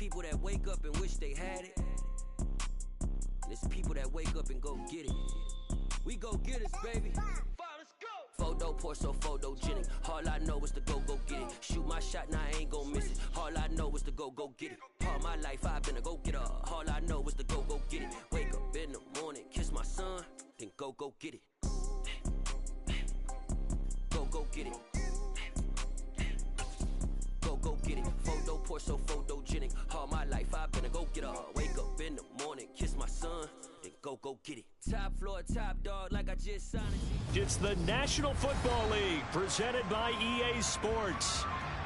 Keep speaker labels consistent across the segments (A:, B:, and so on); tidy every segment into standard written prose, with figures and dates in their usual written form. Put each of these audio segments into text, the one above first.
A: people that wake up and wish they had it. And it's people that wake up and go get it. We go get it, baby. Photo poor, so photogenic. All I know is to go get it. Shoot my shot, now I ain't gon' miss it. All I know is to go get it. All my life I've been a go-getter. All I know is to go get it. Wake up in the morning, kiss my son, then go get it. Go get it. Go get it. Photo poor, so photogenic. All my life I've been a go-getter. Wake up in the morning, kiss my son, then go get it. Top floor, top dog, like I just signed it.
B: It's the National Football League, presented by EA Sports.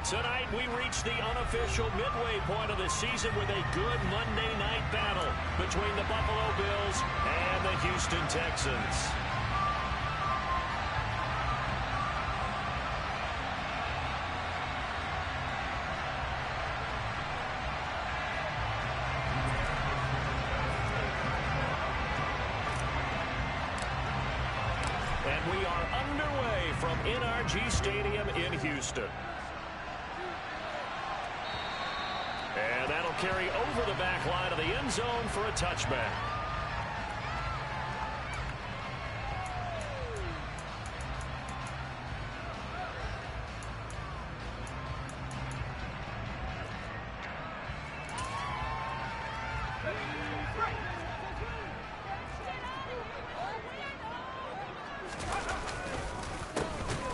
B: Tonight, we reach the unofficial midway point of the season with a good Monday night battle between the Buffalo Bills and the Houston Texans. And we are underway from NRG Stadium in Houston. And that'll carry over the back line of the end zone for a touchback.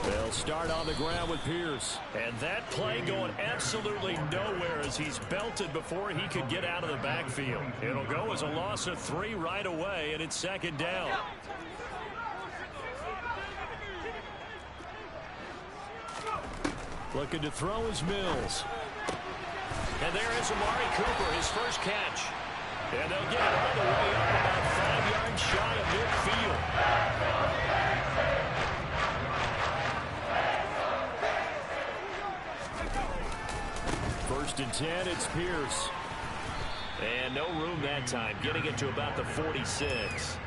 B: They'll start on the ground with Pierce. And that play going absolutely nowhere as he's belted before he could get out of the backfield. It'll go as a loss of 3 right away, and it's second down. Looking to throw is Mills. And there is Amari Cooper, his first catch. And they'll get it all the way up about 5 yards shy of midfield. First and 10, it's Pierce. And no room that time, getting it to about the 46.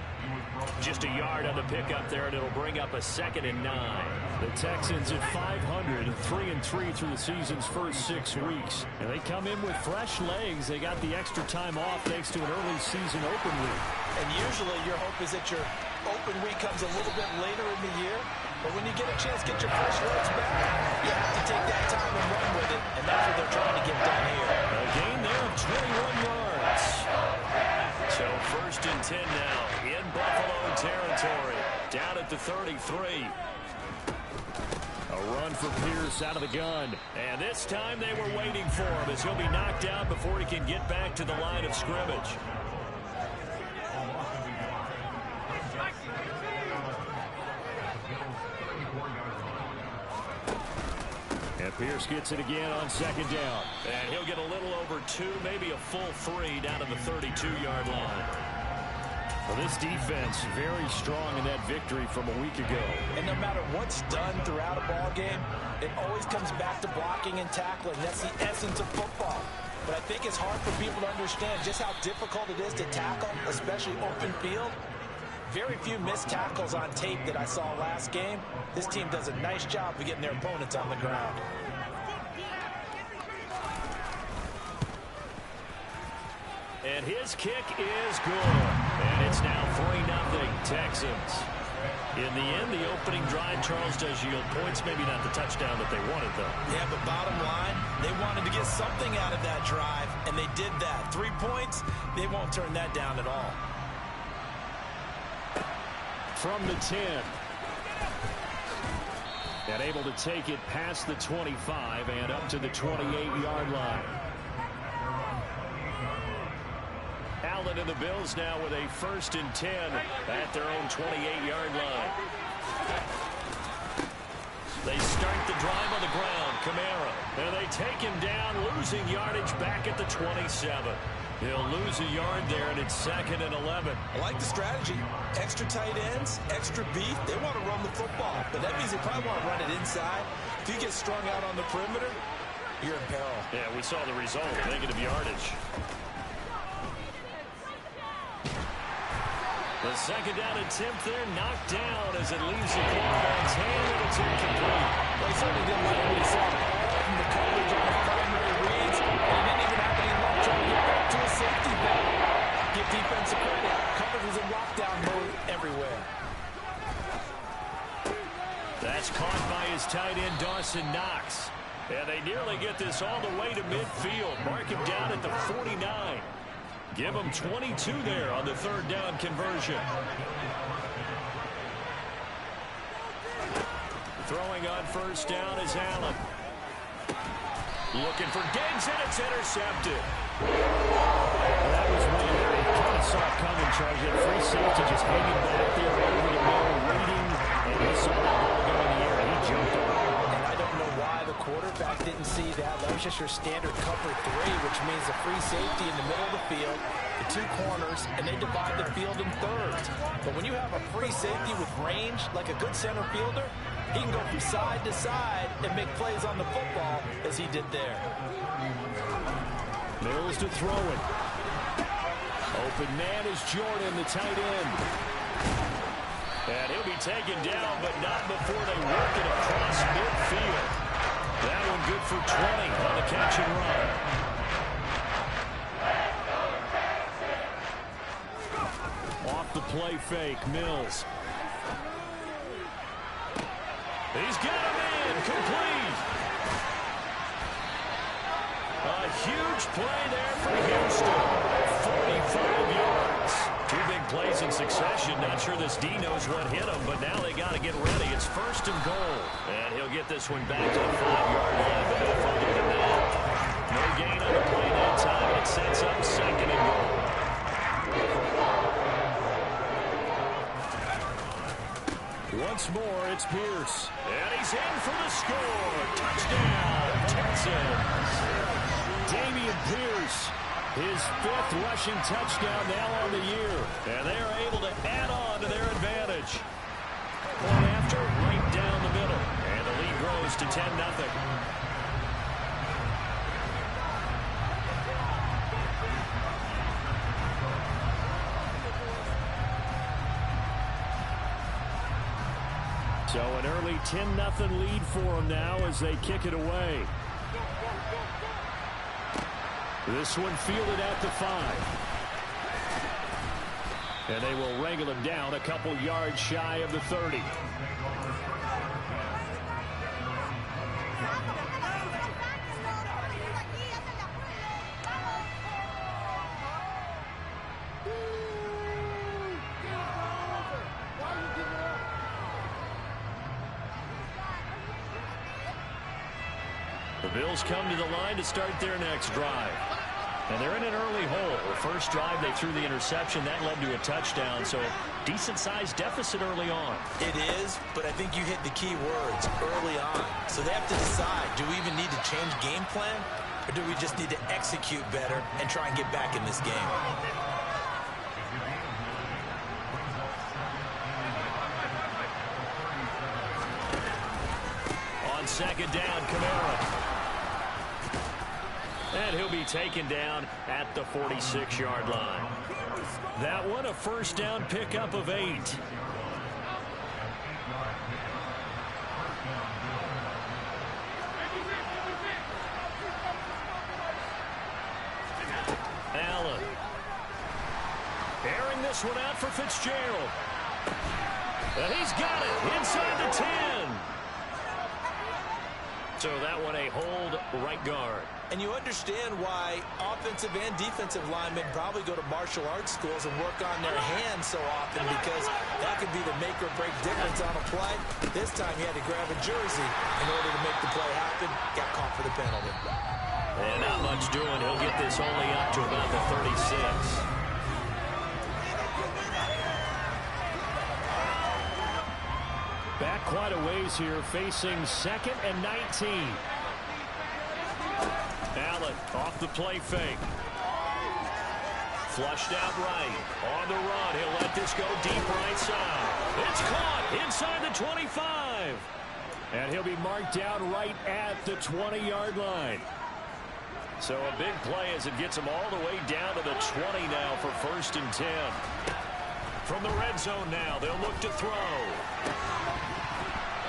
B: Just a yard on the pickup there, and it'll bring up a 2nd and 9. The Texans at 500, 3-3 through the season's first 6 weeks. And they come in with fresh legs. They got the extra time off thanks to an early season open week.
C: And usually your hope is that your open week comes a little bit later in the year. But when you get a chance to get your fresh legs back, you have to take that time and run with it. And that's what they're trying to get done here.
B: A gain there of 21 yards. So first and 10 now in Buffalo territory. Down at the 33. A run for Pierce out of the gun. And this time they were waiting for him as he'll be knocked out before he can get back to the line of scrimmage. And Pierce gets it again on 2nd down. And he'll get a little over 2, maybe a full 3 down to the 32-yard line. Well, this defense very strong in that victory from a week ago.
C: And no matter what's done throughout a ball game, it always comes back to blocking and tackling. That's the essence of football. But I think it's hard for people to understand just how difficult it is to tackle, especially open field. Very few missed tackles on tape that I saw last game. This team does a nice job of getting their opponents on the ground.
B: And his kick is good. And it's now 3-0 Texans. In the end, the opening drive, Charles, does yield points. Maybe not the touchdown that they wanted, though.
C: Yeah, but bottom line, they wanted to get something out of that drive, and they did that. 3 points, they won't turn that down at all.
B: From the 10. And able to take it past the 25 and up to the 28-yard line. Allen and the Bills now with a 1st and 10 at their own 28-yard line. They start the drive on the ground. Kamara. And they take him down, losing yardage back at the 27. He'll lose a yard there, and it's 2nd and 11.
C: I like the strategy. Extra tight ends, extra beef. They want to run the football, but that means they probably want to run it inside. If you get strung out on the perimeter, you're in peril.
B: Yeah, we saw the result, negative yardage. The 2nd down attempt there knocked down as it leaves the quarterback's hand, and it's incomplete.
C: Well, he certainly didn't like what he saw from the coverage on the primary reads, and he didn't even have any long-term
B: Dawson Knox. And they nearly get this all the way to midfield. Mark him down at the 49. Give him 22 there on the third down conversion. Throwing on first down is Allen. Looking for Diggs, and it's intercepted.
D: That was one that he kind of saw coming, Charles. That free safety just hanging back there over the middle, waiting, and he saw that ball go in the air, and he jumped on it.
C: And I don't know why the quarterback didn't see that. That was just your standard cover 3, which means the free safety in the middle of the field, the 2 corners, and they divide the field in thirds. But when you have a free safety with range, like a good center fielder, he can go from side to side and make plays on the football as he did there.
D: Mills to throw it. Open man is Jordan, the tight end.
B: And he'll be taken down, but not before they work it across midfield. That one good for 20 on the catch and run.
D: Off the play fake, Mills.
B: He's got him in, complete. A huge play there for Houston. 45 yards. 2 big plays in succession. Not sure this D knows what hit him, but now they got to get ready. It's first and goal. And he'll get this one back to the 5-yard line, but no further than that. No gain on the play that time. It sets up second and goal.
D: Once more, it's Pierce.
B: And he's in for the score. Touchdown, Texans.
D: Dameon Pierce, his 5th rushing touchdown now on the year.
B: And they are able to add on to their advantage. Point after, right down the middle. And the lead grows to 10-0.
D: So an early 10-0 lead for them now as they kick it away. This one fielded at the 5. And they will wrangle him down a couple yards shy of the 30.
B: The Bills come to the line to start their next drive. And they're in an early hole. The first drive, they threw the interception. That led to a touchdown, so decent-sized deficit early on.
C: It is, but I think you hit the key words, early on. So they have to decide, do we even need to change game plan, or do we just need to execute better and try and get back in this game?
B: On second down, Kamara. And he'll be taken down at the 46-yard line. That one, a first down pickup of 8. Allen. Airing this one out for Fitzgerald. And he's got it inside the 10. So that one a hold right guard.
C: And you understand why offensive and defensive linemen probably go to martial arts schools and work on their hands so often, because that could be the make or break difference on a play. This time he had to grab a jersey in order to make the play happen. Got caught for the penalty.
B: And not much doing. He'll get this only up to about the 36.
D: Back quite a ways here, facing 2nd and 19.
B: Allen off the play fake. Flushed out right. On the run. He'll let this go deep right side. It's caught inside the 25.
D: And he'll be marked down right at the 20-yard line.
B: So a big play as it gets him all the way down to the 20 now for 1st and 10. From the red zone now, they'll look to throw.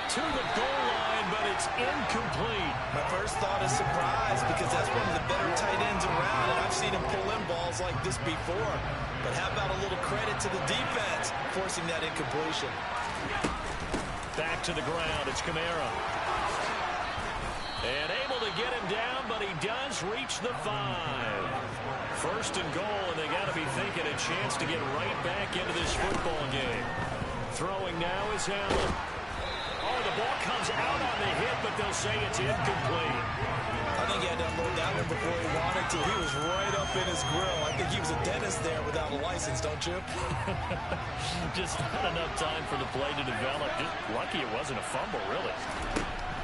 B: To the goal line, but it's incomplete.
C: My first thought is surprise, because that's one of the better tight ends around, and I've seen him pull in balls like this before. But how about a little credit to the defense forcing that incompletion?
B: Back to the ground. It's Kamara. And able to get him down, but he does reach the 5. First and goal, and they got to be thinking a chance to get right back into this football game. Throwing now is Allen. Oh, the ball comes out on the hit, but they'll say it's incomplete.
C: I think he had to unload that one before he wanted to. He was right up in his grill. I think he was a dentist there without a license, don't you?
B: Just not enough time for the play to develop. Just lucky it wasn't a fumble, really.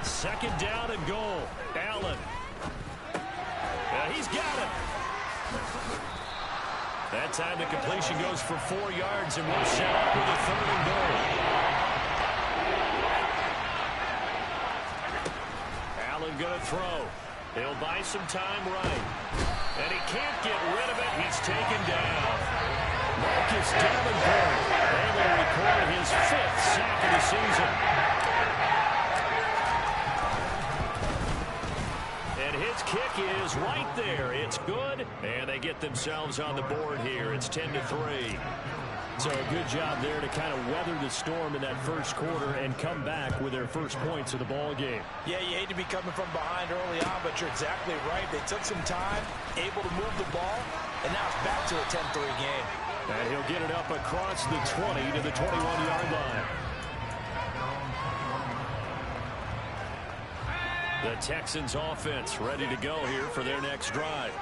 B: Second down and goal. Allen. He's got it. That time the completion goes for 4 yards, and we're set up with a third and goal. Allen going to throw. He'll buy some time right. And he can't get rid of it. He's taken down. Marcus Davenport able to record his 5th sack of the season. And his kick is right there. It's good. And they get themselves on the board here. It's 10-3.
D: So a good job there to kind of weather the storm in that first quarter and come back with their first points of the ball game.
C: Yeah, you hate to be coming from behind early on, but you're exactly right. They took some time, able to move the ball, and now it's back to a 10-3 game.
D: And he'll get it up across the 20 to the 21-yard line.
B: The Texans offense ready to go here for their next drive.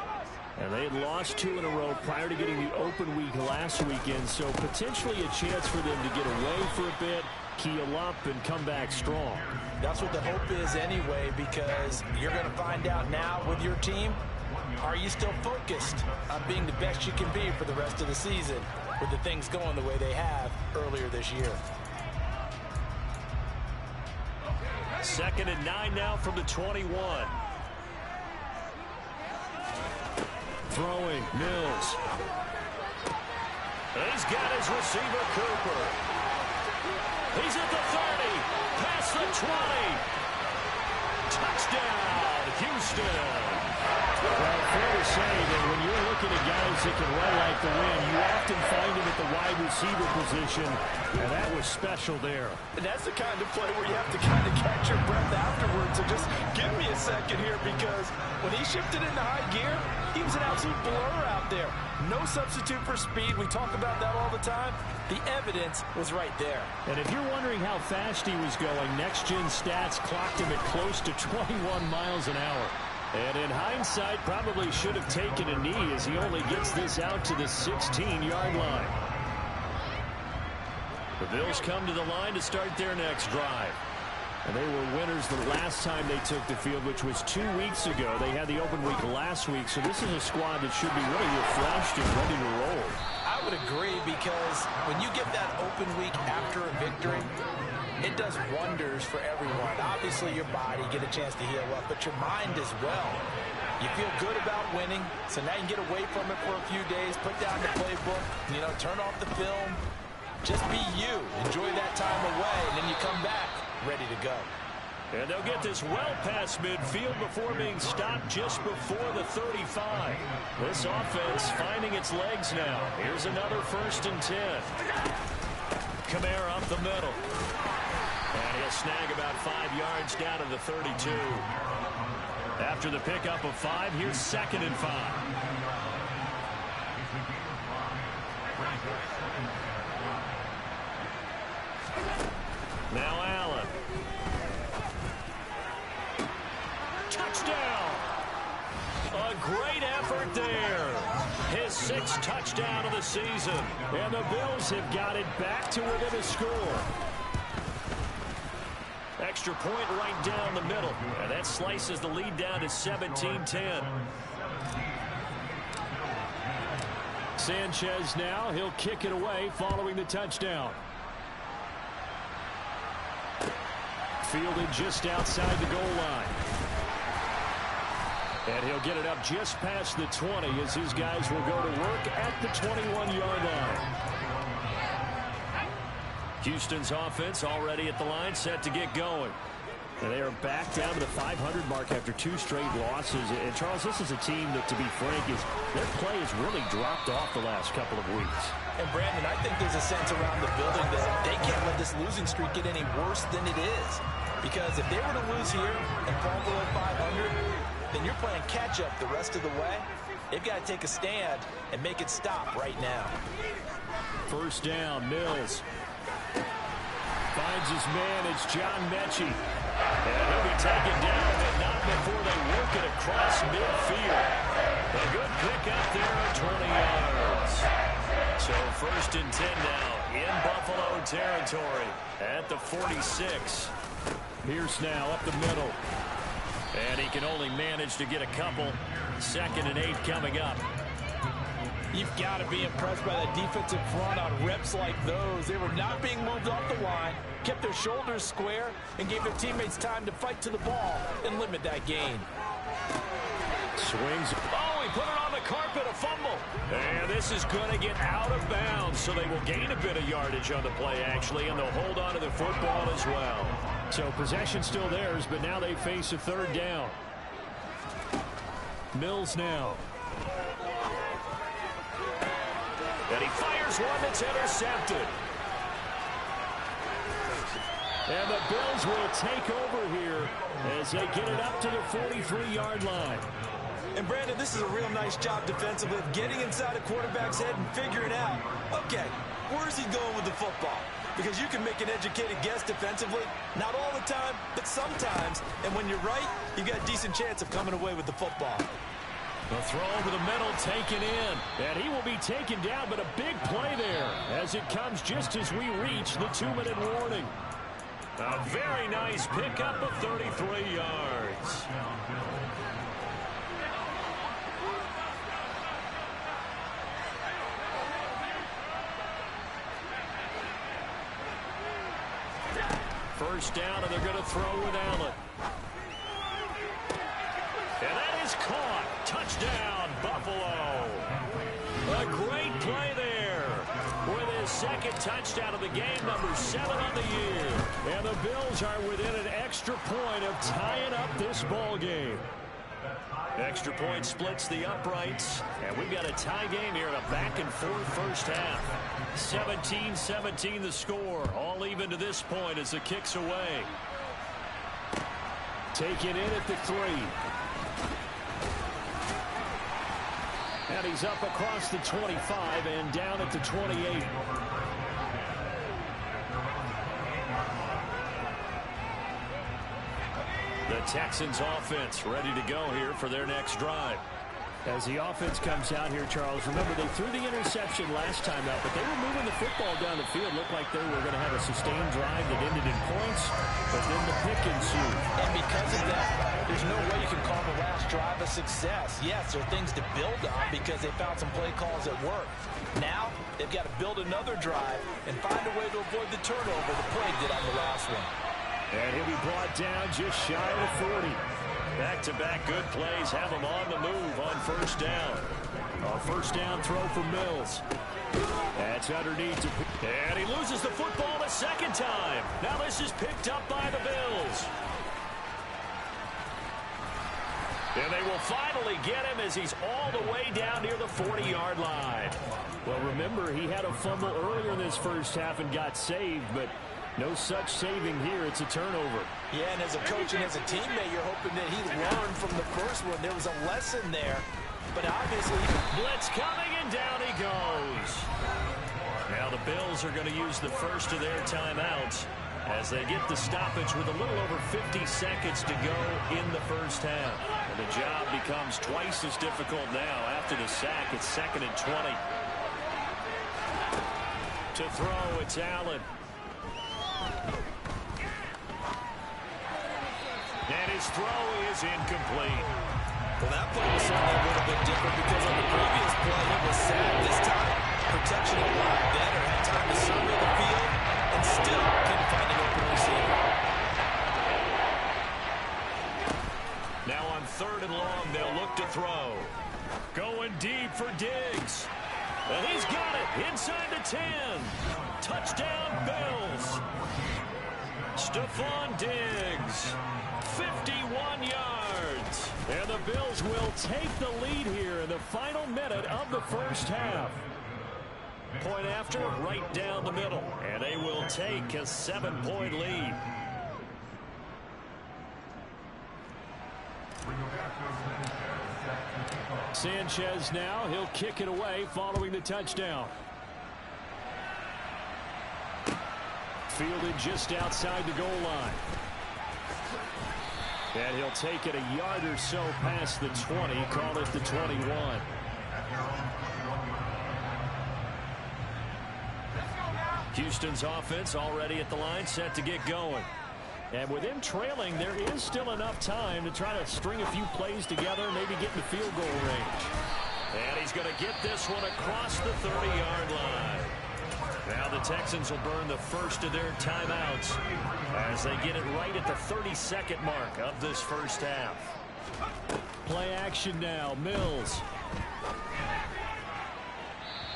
D: And they had lost 2 in a row prior to getting the open week last weekend, so potentially a chance for them to get away for a bit, keel up, and come back strong.
C: That's what the hope is anyway, because you're going to find out now with your team, are you still focused on being the best you can be for the rest of the season with the things going the way they have earlier this year.
B: Second and 9 now from the 21.
D: Throwing, Mills.
B: He's got his receiver, Cooper. He's at the 30, past the 20. Touchdown, Houston.
D: Well, fair to say that when you're looking at guys that can run like the wind, you often find them at the wide receiver position, and that was special there.
C: And that's the kind of play where you have to kind of catch your breath afterwards. So just give me a second here, because when he shifted into high gear, he was an absolute blur out there. No substitute for speed. We talk about that all the time. The evidence was right there.
D: And if you're wondering how fast he was going, next-gen stats clocked him at close to 21 miles an hour.
B: And in hindsight, probably should have taken a knee as he only gets this out to the 16-yard line. The Bills come to the line to start their next drive.
D: And they were winners the last time they took the field, which was 2 weeks ago. They had the open week last week, so this is a squad that should be really refreshed and ready to roll.
C: I would agree, because when you get that open week after a victory, it does wonders for everyone. Obviously, your body, get a chance to heal up, but your mind as well. You feel good about winning, so now you can get away from it for a few days, put down the playbook, turn off the film. Just be you. Enjoy that time away, and then you come back ready to go.
B: And they'll get this well past midfield before being stopped just before the 35. This offense finding its legs now. Here's another 1st and 10. Kamara up the middle. And he'll snag about 5 yards down to the 32. After the pickup of 5, here's 2nd and 5. Now Allen. Touchdown! A great effort there. His 6th touchdown of the season.
D: And the Bills have got it back to within a score.
B: Extra point right down the middle. And that slices the lead down to 17-10.
D: Sanchez now. He'll kick it away following the touchdown. Fielded just outside the goal line. And he'll get it up just past the 20 as his guys will go to work at the 21-yard line.
B: Houston's offense already at the line, set to get going.
D: And they are back down to the 500 mark after 2 straight losses. And, Charles, this is a team that, to be frank, their play has really dropped off the last couple of weeks.
C: And, Brandon, I think there's a sense around the building that they can't let this losing streak get any worse than it is. Because if they were to lose here and fall below 500, then you're playing catch-up the rest of the way. They've got to take a stand and make it stop right now.
D: First down, Mills. Finds his man, it's John Mechie.
B: And he'll be taken down, but not before they work it across midfield. A good pick up there at 20 yards. So first and 10 now in Buffalo territory at the 46.
D: Pierce now up the middle.
B: And he can only manage to get a couple. 2nd and 8 coming up.
C: You've got to be impressed by that defensive front on reps like those. They were not being moved off the line, kept their shoulders square, and gave their teammates time to fight to the ball and limit that gain.
D: Swings.
B: Oh, he put it on the carpet, a fumble. And this is going to get out of bounds, so they will gain a bit of yardage on the play, actually, and they'll hold on to the football as well.
D: So possession still theirs, but now they face a 3rd down. Mills now.
B: And he fires one that's intercepted.
D: And the Bills will take over here as they get it up to the 43-yard line.
C: And, Brandon, this is a real nice job defensively of getting inside a quarterback's head and figuring out, okay, where's he going with the football? Because you can make an educated guess defensively, not all the time, but sometimes. And when you're right, you've got a decent chance of coming away with the football.
D: The throw over the middle taken in. And he will be taken down, but a big play there as it comes just as we reach the 2-minute warning.
B: A very nice pickup of 33 yards.
D: First down, and they're going to throw with Allen.
B: And that is caught. Touchdown, Buffalo.
D: A great play there with his 2nd touchdown of the game, number 7 on the year. And the Bills are within an extra point of tying up this ball game.
B: Extra point splits the uprights. And we've got a tie game here in a back-and-forth first half.
D: 17-17 the score. All even to this point as the kick's away. Taken in at the 3. And he's up across the 25 and down at the 28.
B: The Texans offense ready to go here for their next drive.
D: As the offense comes out here, Charles, remember they threw the interception last time out, but they were moving the football down the field. Looked like they were going to have a sustained drive that ended in points, but then the pick ensued.
C: And because of that, there's no way you can call the last drive a success. Yes, there are things to build on because they found some play calls that work. Now, they've got to build another drive and find a way to avoid the turnover the play did on the last one.
D: And he'll be brought down just shy of the 40.
B: Back-to-back good plays have him on the move on first down.
D: A first down throw for Mills. That's underneath.
B: And he loses the football the 2nd time. Now this is picked up by the Bills. And they will finally get him as he's all the way down near the 40-yard line.
D: Well, remember, he had a fumble earlier in this first half and got saved, but no such saving here. It's a turnover.
C: Yeah, and as a coach and as a teammate, you're hoping that he learned from the first one. There was a lesson there, but obviously...
B: Blitz coming, and down he goes. Now the Bills are going to use the first of their timeouts as they get the stoppage with a little over 50 seconds to go in the first half. And the job becomes twice as difficult now after the sack. It's 2nd and 20. To throw, it's Allen. And his throw is incomplete.
C: Well, that play was certainly a little bit different because on the previous play, he was sacked. This time, protection a lot better. Had time to survey the field and still couldn't find an open receiver.
B: Now on 3rd and long, they'll look to throw. Going deep for Diggs. And he's got it inside the 10. Touchdown, Bills.
D: Stephon Diggs, 51 yards. And the Bills will take the lead here in the final minute of the first half. Point after, right down the middle. And they will take a 7-point lead. Sanchez now, he'll kick it away following the touchdown. Fielded just outside the goal line. And he'll take it a yard or so past the 20, call it the 21. Houston's offense already at the line, set to get going. And with him trailing, there is still enough time to try to string a few plays together, maybe get in the field goal range. And he's going to get this one across the 30-yard line. Now the Texans will burn the first of their timeouts as they get it right at the 32nd mark of this first half. Play action now, Mills.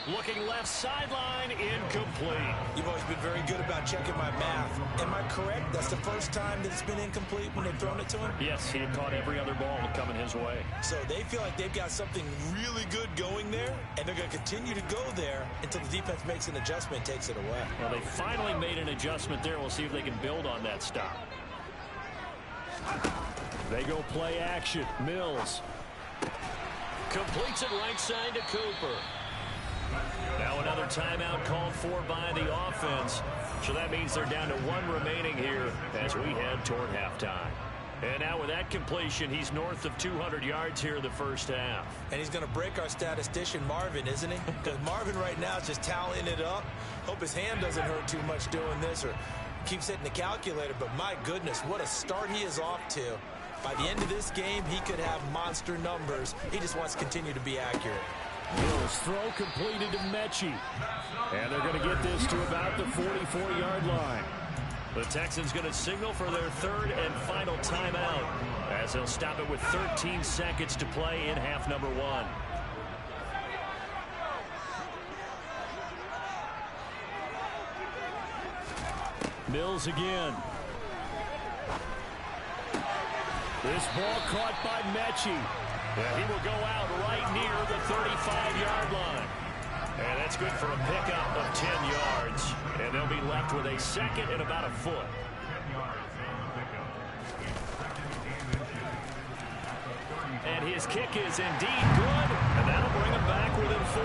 D: Looking left sideline, incomplete.
C: You've always been very good about checking my math. Am I correct? That's the first time that it's been incomplete when they've thrown it to him?
D: Yes, he had caught every other ball coming his way.
C: So they feel like they've got something really good going there, and they're going to continue to go there until the defense makes an adjustment and takes it away.
D: Well, they finally made an adjustment there. We'll see if they can build on that stop. They go play action. Mills completes it right side to Cooper. Now another timeout called for by the offense. So that means they're down to one remaining here as we head toward halftime. And now with that completion, he's north of 200 yards here in the first half.
C: And he's going to break our statistician Marvin, isn't he? Because Marvin right now is just tallying it up. Hope his hand doesn't hurt too much doing this or keeps hitting the calculator. But my goodness, what a start he is off to. By the end of this game, he could have monster numbers. He just wants to continue to be accurate.
D: Mills throw completed to Mechie. And they're going to get this to about the 44-yard line. The Texans going to signal for their third and final timeout as they'll stop it with 13 seconds to play in half number one. Mills again. This ball caught by Mechie. Yeah, he will go out right near the 35-yard line. And that's good for a pickup of 10 yards. And they'll be left with a second and about a foot. And his kick is indeed good. And that'll bring him back within 4.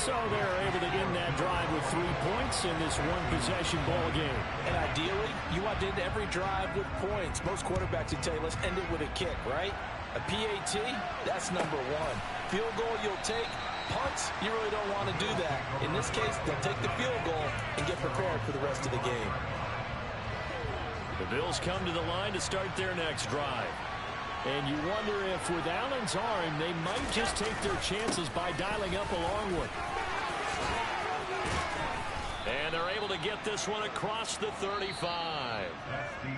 D: So they're able to end that drive with 3 points in this one-possession ball game.
C: And ideally, you want to end every drive with points. Most quarterbacks would tell you, let's end it with a kick, right? A PAT, that's number one. Field goal you'll take. Punts, you really don't want to do that. In this case, they'll take the field goal and get prepared for the rest of the game.
D: The Bills come to the line to start their next drive. And you wonder if with Allen's arm, they might just take their chances by dialing up a long one. And they're able to get this one across the 35.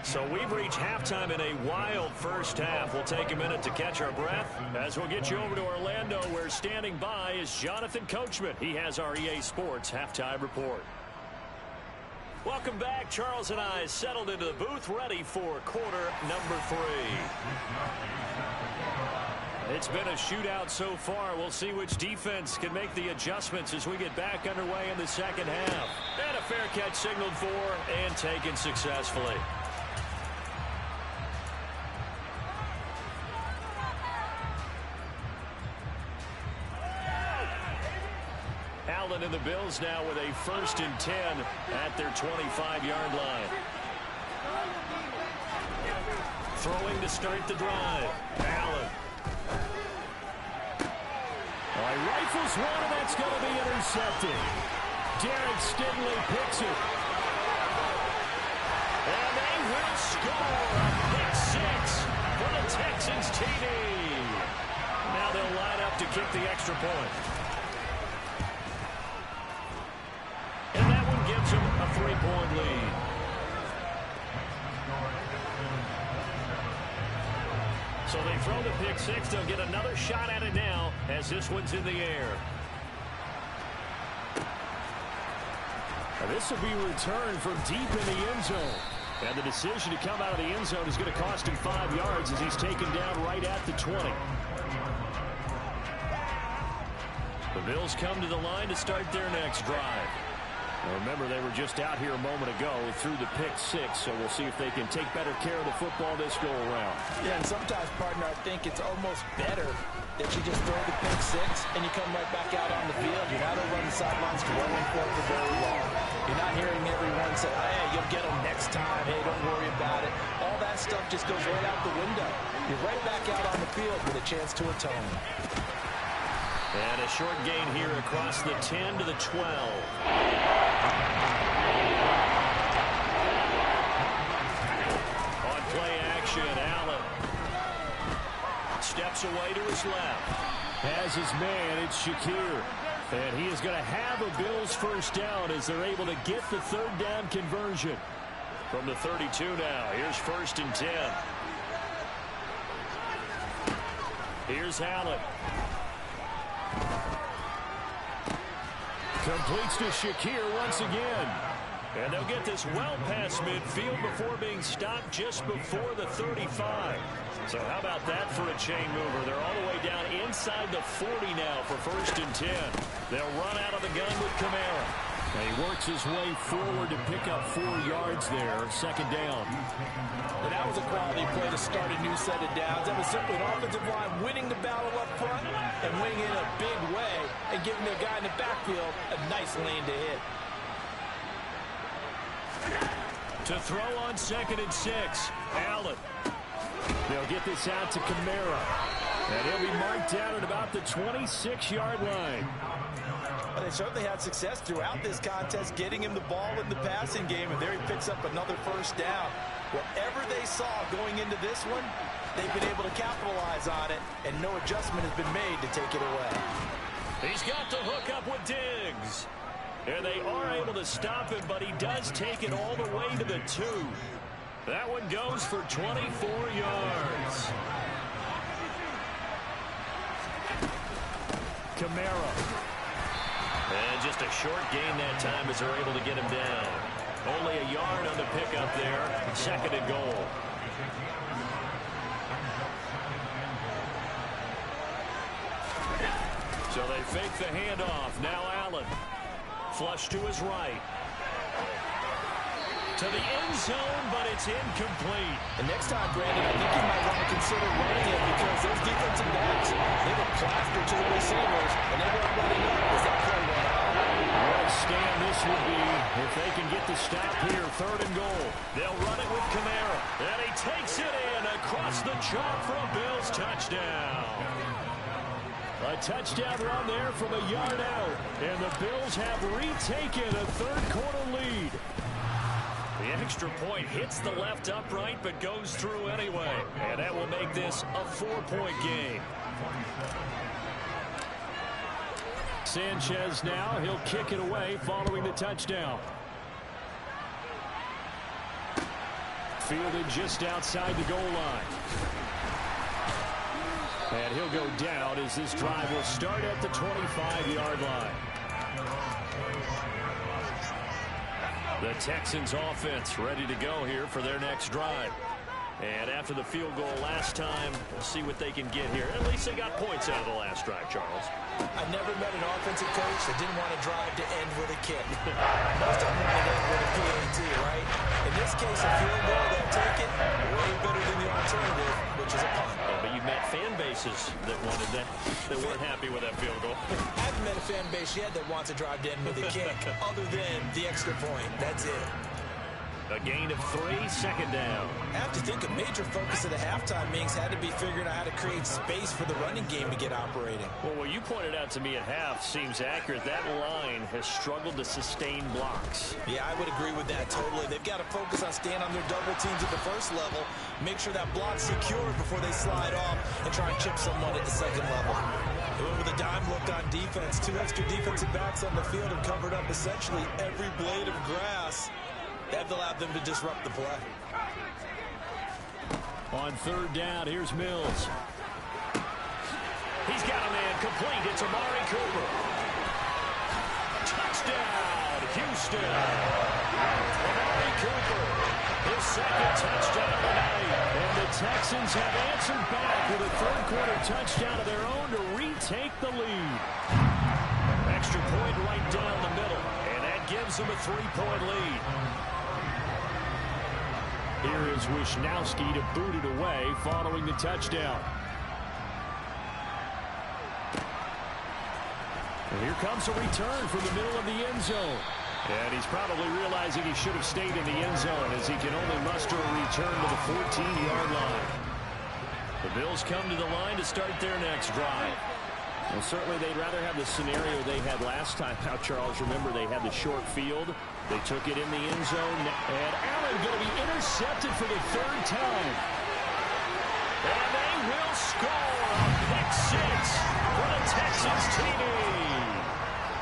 D: So we've reached halftime in a wild first half. We'll take a minute to catch our breath as we'll get you over to Orlando, where standing by is Jonathan Coachman. He has our EA Sports halftime report. Welcome back. Charles and I settled into the booth, ready for quarter number 3. It's been a shootout so far. We'll see which defense can make the adjustments as we get back underway in the second half. And a fair catch signaled for and taken successfully. Allen and the Bills now with a 1st and 10 at their 25-yard line. Throwing to start the drive. Allen. Rifles one, and that's going to be intercepted. Derek Stingley picks it. And they will score a pick 6 for the Texans TD. Now they'll line up to kick the extra point. And that one gives them a 3-point lead. So they throw the pick 6. They'll get another shot at it now as this one's in the air. This will be returned from deep in the end zone. And the decision to come out of the end zone is going to cost him 5 yards as he's taken down right at the 20. The Bills come to the line to start their next drive. Now remember, they were just out here a moment ago through the pick 6, so we'll see if they can take better care of the football this go around.
C: Yeah, and sometimes, partner, I think it's almost better that you just throw the pick 6 and you come right back out on the field. You're not over on the sidelines dwelling for very long. You're not hearing everyone say, hey, you'll get them next time. Hey, don't worry about it. All that stuff just goes right out the window. You're right back out on the field with a chance to atone.
B: And a short gain here across the 10 to the 12. On play action, Allen steps away to his left.
D: Has his man, it's Shakir. And he is going to have a Bills first down as they're able to get the third down conversion.
B: From the 32 now, here's 1st and 10. Here's Allen.
D: Completes to Shakir once again.
B: And they'll get this well past midfield before being stopped just before the 35. So how about that for a chain mover? They're all the way down inside the 40 now for 1st and 10. They'll run out of the gun with Kamara.
D: And he works his way forward to pick up 4 yards there, 2nd down.
C: And that was a quality play to start a new set of downs. That was simply an offensive line winning the battle up front and winning in a big way and giving their guy in the backfield a nice lane to hit.
D: To throw on 2nd and 6, Allen. They'll get this out to Kamara. And he'll be marked down at about the 26-yard line.
C: Well, they certainly had success throughout this contest, getting him the ball in the passing game, and there he picks up another first down. Whatever they saw going into this one, they've been able to capitalize on it, and no adjustment has been made to take it away.
B: He's got the hook up with Diggs. And they are able to stop him, but he does take it all the way to the 2. That one goes for 24 yards.
D: Kamara.
B: And just a short gain that time as they're able to get him down. Only a yard on the pickup there. 2nd and goal. So they fake the handoff. Now Allen. Flush to his right. To the end zone, but it's incomplete.
C: And next time, Brandon, I think you might want to consider running it because those defensive backs, they were plastered to the receivers, and they weren't running up as that play went out.
D: What a stand this would be if they can get the stop here, 3rd and goal.
B: They'll run it with Kamara. And he takes it in across the chalk for a Bills touchdown.
D: A touchdown run there from a yard out. And the Bills have retaken a 3rd quarter lead.
B: The extra point hits the left upright but goes through anyway. And that will make this a 4-point game.
D: Sanchez now, he'll kick it away following the touchdown. Fielded just outside the goal line. And he'll go down as this drive will start at the 25-yard line. The Texans offense ready to go here for their next drive. And after the field goal last time, we'll see what they can get here. At least they got points out of the last drive, Charles.
C: I never met an offensive coach that didn't want to drive to end with a kick. Most of them want to end with a PAT, right? In this case, a field goal, they'll take it way better than the alternative, which is a punt.
B: But you've met fan bases that wanted that, that weren't happy with that field goal.
C: I haven't met a fan base yet that wants to drive to end with a kick, other than the extra point. That's it.
B: A gain of 3, 2nd down.
C: I have to think a major focus of the halftime meetings had to be figuring out how to create space for the running game to get operating.
B: Well, what you pointed out to me at half seems accurate. That line has struggled to sustain blocks.
C: Yeah, I would agree with that totally. They've got to focus on staying on their double teams at the first level, make sure that block's secure before they slide off and try and chip someone at the 2nd level. They went with a dime look on defense. 2 extra defensive backs on the field have covered up essentially every blade of grass. They've allowed them to disrupt the play.
D: On 3rd down, here's Mills.
B: He's got a man complete. It's Amari Cooper.
D: Touchdown, Houston. Amari Cooper, his second touchdown of the night. And the Texans have answered back with a third-quarter touchdown of their own to retake the lead. Extra point right down the middle, and that gives them a 3-point lead. Here is Wisnowski to boot it away following the touchdown. And here comes a return from the middle of the end zone. And he's probably realizing he should have stayed in the end zone as he can only muster a return to the 14-yard line. The Bills come to the line to start their next drive. Well, certainly they'd rather have the scenario they had last time out, Charles. Remember, they had the short field. They took it in the end zone. And Allen going to be intercepted for the third time. And they will score a pick six for the Texans TD.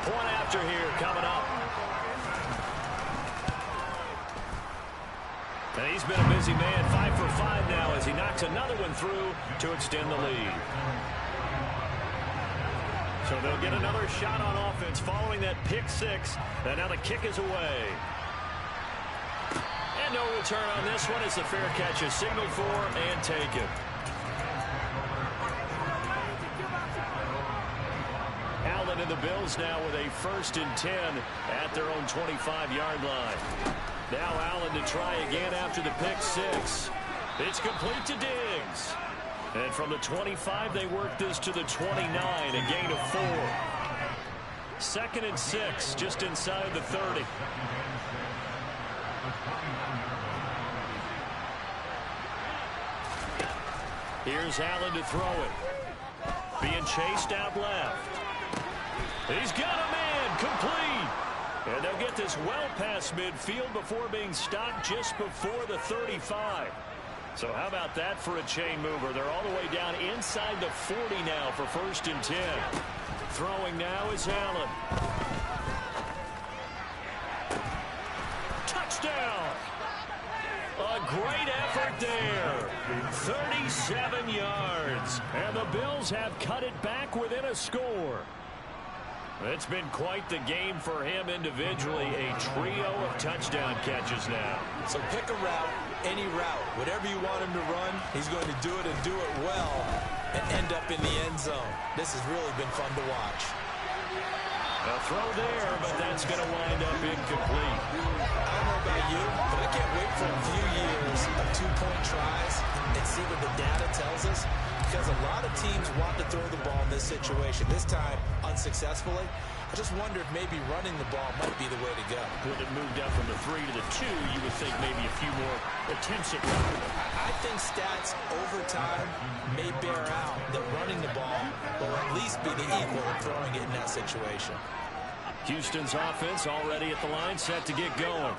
D: Point after here coming up. And he's been a busy man, 5 for 5 now as he knocks another one through to extend the lead. So they'll get another shot on offense following that pick six. And now the kick is away. And no return on this one as the fair catch is signaled for and taken. Allen and the Bills now with a 1st and 10 at their own 25-yard line. Now Allen to try again after the pick six. It's complete to Diggs. And from the 25, they work this to the 29, a gain of 4. 2nd and 6, just inside the 30. Here's Allen to throw it. Being chased out left. He's got a man, complete. And they'll get this well past midfield before being stopped just before the 35. So how about that for a chain mover? They're all the way down inside the 40 now for 1st and 10. Throwing now is Allen. Touchdown! A great effort there. 37 yards. And the Bills have cut it back within a score. It's been quite the game for him individually. A trio of touchdown catches now.
C: So pick a route, any route. Whatever you want him to run, he's going to do it and do it well and end up in the end zone. This has really been fun to watch.
D: A throw there, but that's going to wind up incomplete.
C: I don't know about you, but I can't wait for a few years of 2-point tries and see what the data tells us. Because a lot of teams want to throw the ball in this situation. This time, unsuccessfully. I just wonder if maybe running the ball might be the way to go.
D: When it moved up from the 3 to the 2, you would think maybe a few more attempts at running.
C: I think stats over time may bear out that running the ball will at least be the equal of throwing it in that situation.
D: Houston's offense already at the line, set to get going.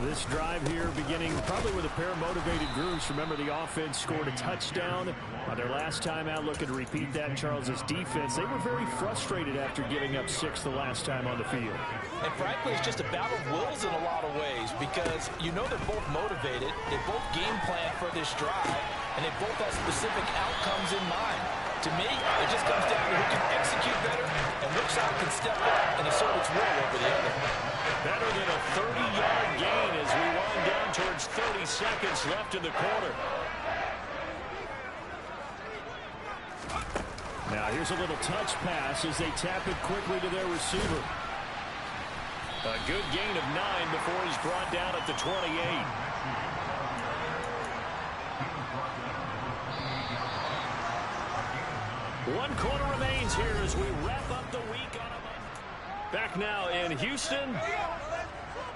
D: This drive here beginning probably with a pair of motivated groups. Remember, the offense scored a touchdown on their last time out. Looking to repeat that. Charles's defense, they were very frustrated after giving up 6 the last time on the field.
C: And frankly, it's just a battle of wills in a lot of ways because you know they're both motivated. They both game plan for this drive, and they both have specific outcomes in mind. To me, it just comes down to who can execute better and which side can step up and assert its will over the other.
D: Better than a 30-yard gain as we wind down towards 30 seconds left in the quarter. Now here's a little touch pass as they tap it quickly to their receiver. A good gain of 9 before he's brought down at the 28. One quarter remains here as we wrap up the week on a Monday. Back now in Houston.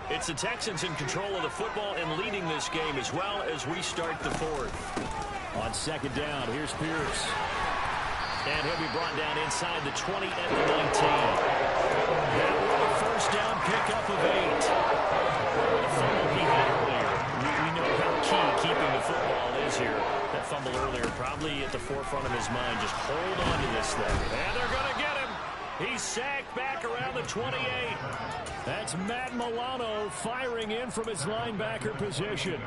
D: It's the Texans in control of the football and leading this game as well as we start the fourth. On 2nd down, here's Pierce. And he'll be brought down inside the 20 at the 19. That will be a 1st down pickup of 8. The fumble he had earlier. We know how key keeping the football is here. That fumble earlier probably at the forefront of his mind. Just hold on to this thing. And they're going to get him. He's sacked back around the 28. That's Matt Milano firing in from his linebacker position.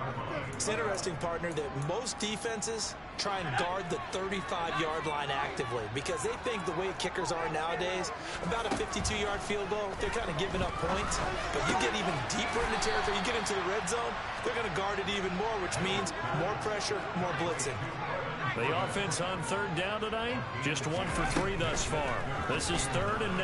C: It's interesting, partner, that most defenses try and guard the 35-yard line actively because they think the way kickers are nowadays, about a 52-yard field goal, they're kind of giving up points. But you get even deeper into territory, you get into the red zone, they're going to guard it even more, which means more pressure, more blitzing.
D: The offense on third down tonight, just 1 for 3 thus far. This is 3rd and 9.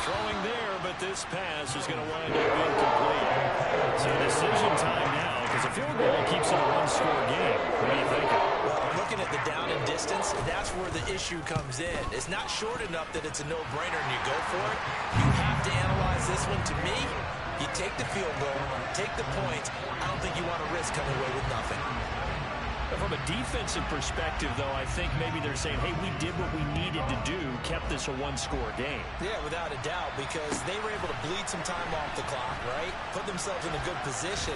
D: Throwing there, but this pass is going to wind up incomplete. So decision time now, because a field goal keeps it a one-score game. What do you think?
C: Well, looking at the down and distance, that's where the issue comes in. It's not short enough that it's a no-brainer and you go for it. You have to analyze this one. To me, you take the field goal, take the points. I don't think you want to risk coming away with nothing.
D: From a defensive perspective, though, I think maybe they're saying, hey, we did what we needed to do, kept this a one-score game.
C: Yeah, without a doubt, because they were able to bleed some time off the clock, right? Put themselves in a good position,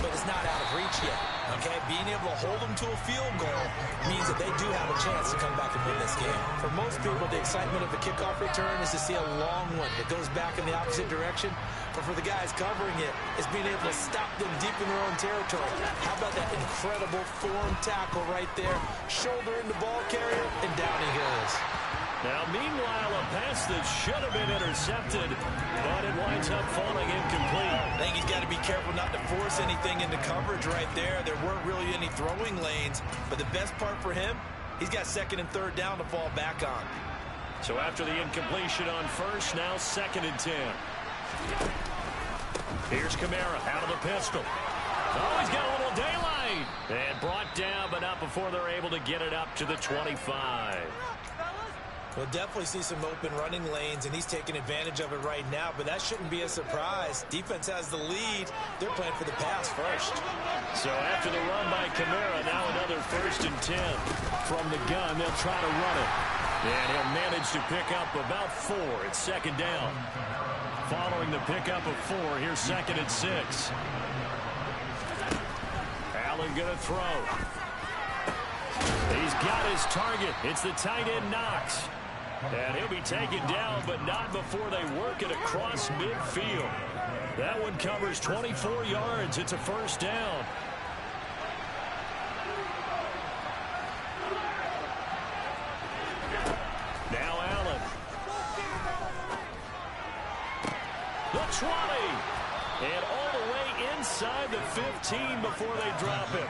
C: but it's not out of reach yet, okay? Being able to hold them to a field goal means that they do have a chance to come back and win this game. For most people, the excitement of a kickoff return is to see a long one that goes back in the opposite direction. But for the guys covering it, it's being able to stop them deep in their own territory. How about that incredible form tackle right there? Shoulder in the ball carrier, and down he goes.
D: Now, meanwhile, a pass that should have been intercepted, but it winds up falling incomplete.
C: I think he's got to be careful not to force anything into coverage right there. There weren't really any throwing lanes, but the best part for him, he's got 2nd and 3rd down to fall back on.
D: So after the incompletion on first, now 2nd and 10. Here's Kamara out of the pistol. Oh, he's got a little daylight. And brought down, but not before they're able to get it up to the 25.
C: We'll definitely see some open running lanes, and he's taking advantage of it right now, but that shouldn't be a surprise. Defense has the lead. They're playing for the pass first.
D: So after the run by Kamara, now another 1st and 10. From the gun, they'll try to run it. And he'll manage to pick up about 4. It's 2nd down. Following the pickup of 4, here's 2nd and 6. Allen going to throw. He's got his target. It's the tight end Knox. And he'll be taken down, but not before they work it across midfield. That one covers 24 yards. It's a 1st down. Now Allen. The 20. And all the way inside the 15 before they drop him.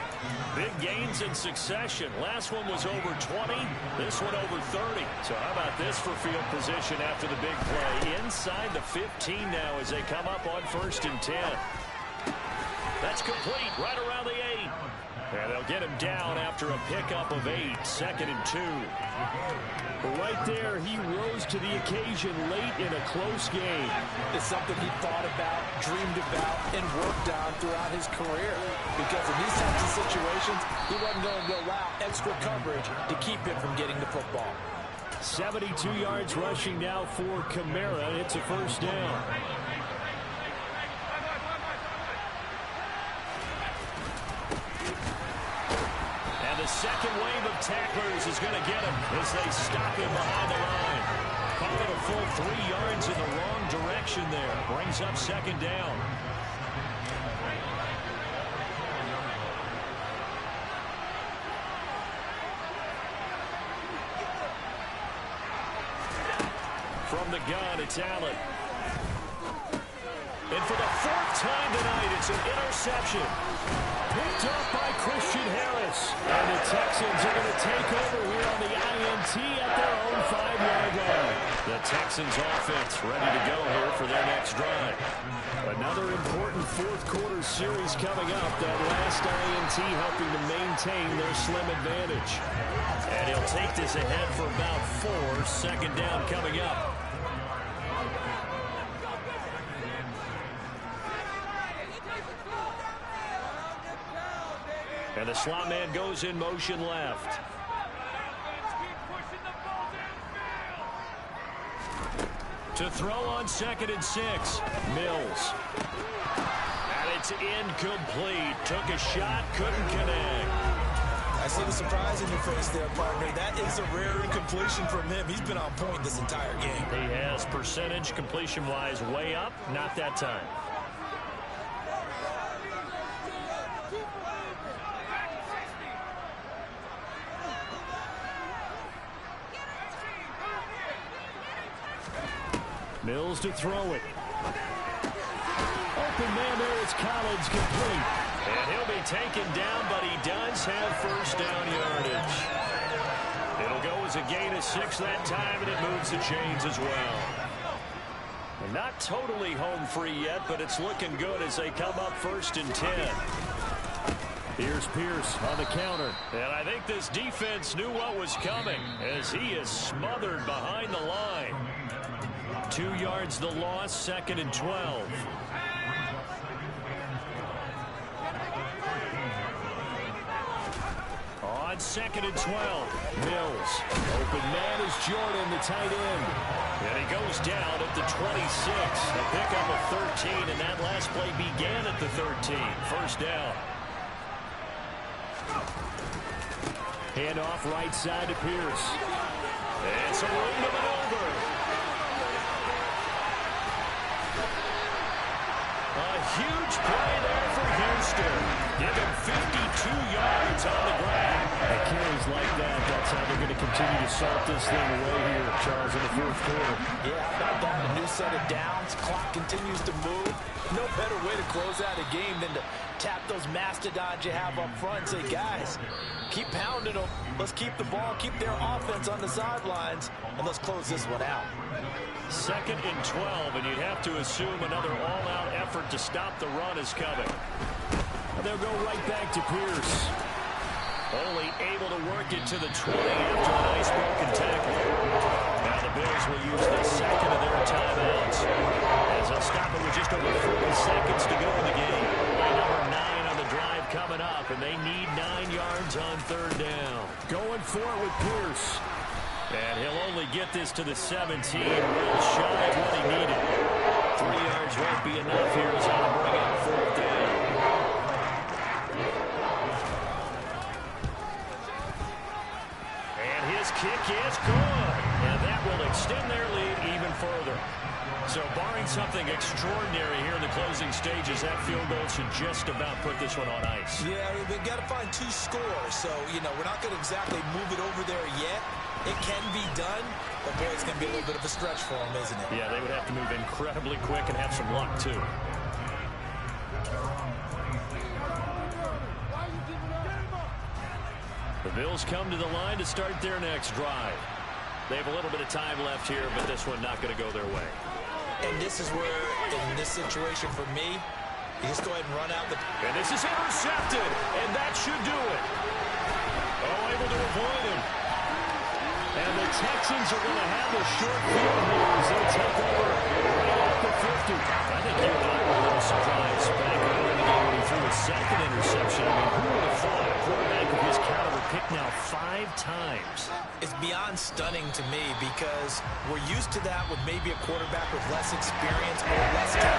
D: Big gains in succession. Last one was over 20. This one over 30. So how about this for field position after the big play? Inside the 15 now as they come up on 1st and 10. That's complete right around the 8. And they'll get him down after a pickup of 8. 2nd and 2. Right there, he rose to the occasion late in a close game.
C: It's something he thought about, dreamed about, and worked on throughout his career. Because in these types of situations, he wasn't going to allow extra coverage to keep him from getting the football.
D: 72 yards rushing now for Kamara. It's a 1st down. The second wave of tacklers is going to get him as they stop him behind the line. Call it a full 3 yards in the wrong direction there. Brings up 2nd down. From the gun, it's Allen. And for the 4th time tonight, it's an interception. Picked up by Christian Harris. And the Texans are going to take over here on the INT at their own 5-yard line. The Texans offense ready to go here for their next drive. Another important 4th quarter series coming up. That last INT helping to maintain their slim advantage. And he'll take this ahead for about 4. 2nd down coming up. And the slot man goes in motion left. To throw on 2nd and 6. Mills. And it's incomplete. Took a shot, couldn't connect.
C: I see the surprise in your face there, partner. That is a rare incompletion from him. He's been on point this entire game.
D: He has percentage completion-wise way up. Not that time. Mills to throw it. Open man there is Collins, complete. And he'll be taken down, but he does have first down yardage. It'll go as a gain of 6 that time, and it moves the chains as well. And not totally home free yet, but it's looking good as they come up 1st and 10. Here's Pierce on the counter. And I think this defense knew what was coming as he is smothered behind the line. 2 yards the loss, 2nd and 12. On 2nd and 12, Mills. Open man is Jordan, the tight end. And he goes down at the 26. A pickup of 13, and that last play began at the 13. First down. Handoff right side to Pierce. It's a room to maneuver. A huge play there for Houston. Give him 52 yards on the ground. At carries like that, that's how they're going to continue to salt this thing away here, Charles, in the 4th quarter.
C: Yeah, about that. A new set of downs. Clock continues to move. No better way to close out a game than to tap those mastodons you have up front and say, guys, keep pounding them. Let's keep the ball, keep their offense on the sidelines, and let's close this one out.
D: 2nd and 12, and you'd have to assume another all-out effort to stop the run is coming. And they'll go right back to Pierce. Only able to work it to the 20 after a nice broken tackle. Now the Bills will use the 2nd of their timeouts as they'll stop it with just over 40 seconds to go in the game. Play number 9 on the drive coming up, and they need 9 yards on 3rd down. Going for it with Pierce. And he'll only get this to the 17, well shy of what he needed. 3 yards won't be enough here as he'll bring up 4th down. And his kick is good. And that will extend their lead even further. So barring something extraordinary here in the closing stages, that field goal should just about put this one on ice.
C: Yeah, we've got to find 2 scores. So, we're not going to exactly move it over there yet. It can be done, but boy, it's going to be a little bit of a stretch for them, isn't it?
D: Yeah, they would have to move incredibly quick and have some luck, too. The Bills come to the line to start their next drive. They have a little bit of time left here, but this one not going to go their way.
C: And this is where, in this situation for me, you just go ahead and run out the...
D: And this is intercepted, and that should do it. Oh, able to avoid him. And the Texans are going to have a short field here as they take over right at the 50. I think you and I were a little surprised back early in the game when he threw his 2nd interception. I mean, who would have thought a quarterback of his caliber picked now 5 times?
C: It's beyond stunning to me because we're used to that with maybe a quarterback with less experience or less talent.